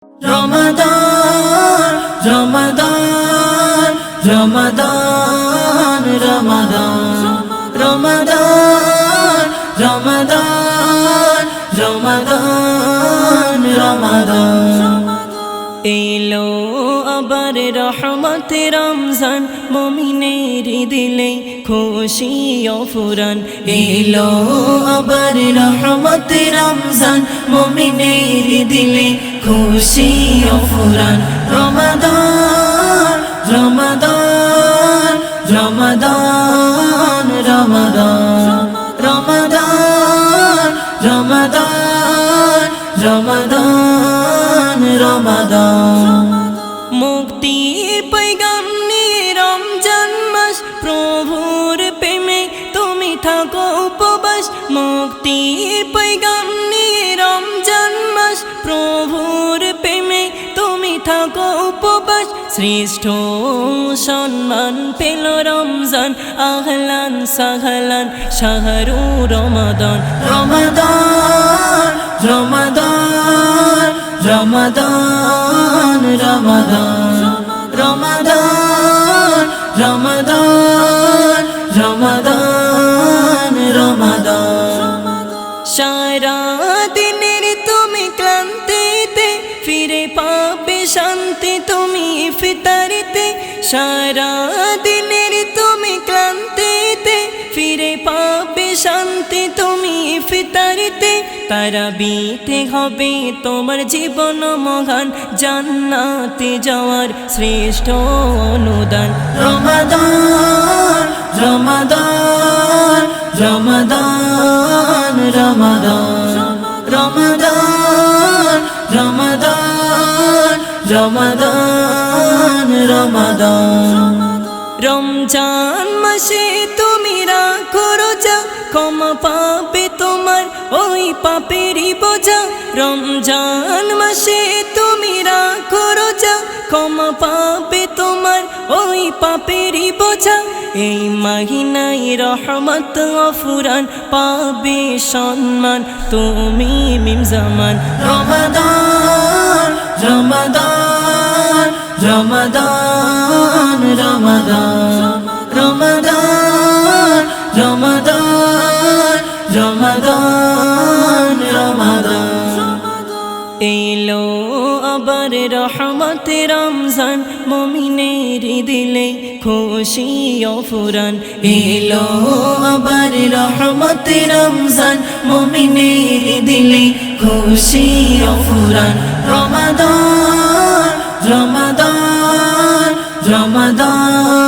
রমাদান রমাদান রমাদান রমাদান রমাদান রমাদান রমাদান এলো আবার রহমত রমজান মুমিনের দিলে খুশি ও ফুরান এলো আবার রহমত রমজান মুমিনের দিলে খুশি ও ফুরান রমাদান রমাদান রমাদান রমাদান রমাদান রমাদান রমাদান রমাদান মুক্তির পয়গাম নিয়ে রমজান মাস প্রভুর প্রেমে তুমি থাকো উপবাস মুক্তির পয়গাম নিয়ে রমজান মাস প্রভুর প্রেমে তুমি থাকো উপবাস শ্রেষ্ঠ সম্মান পেল রমজান আহলান সাহলান শাহরু রমাদান রমাদান রমাদান রমাদান রমাদান রমাদান রমাদান রমাদান রমাদান সারা দিনের তুমি ক্লান্তিতে ফিরে পাবে শান্তি তুমি ইফতারিতে সারা দিনের তুমি ক্লান্তিতে ফিরে পাবে শান্তি তুমি ইফতারিতে তারাবিতে হবে তোমার জীবন মহান জান্নাতে যাওয়ার শ্রেষ্ঠ অনুদান রমাদান রমাদান রমাদান রমাদান রমাদান রমাদান রমাদান রমাদান রমজান মাসে তুমি রাখো রোজা ক্ষমা পাবে তোমার ওই পাপেরই বোঝা রমজান মাসে তুমি রাখো রোজা ক্ষমা পাবে তোমার ওই পাপেরই বোঝা এই মহিনায় রহমত ফুরান পাবে সম্মান তুমি মিমজামান রমাদান রমাদান রমাদান রমাদান রমাদান রমাদান রমাদান রমাদান এলো আবার রহমত রমজান মুমিনের দিলে খুশি ও ফুরান এলো আবার রহমত রমজান মুমিনের দিলে খুশি ও ফুরান রমাদান রমাদান রমাদান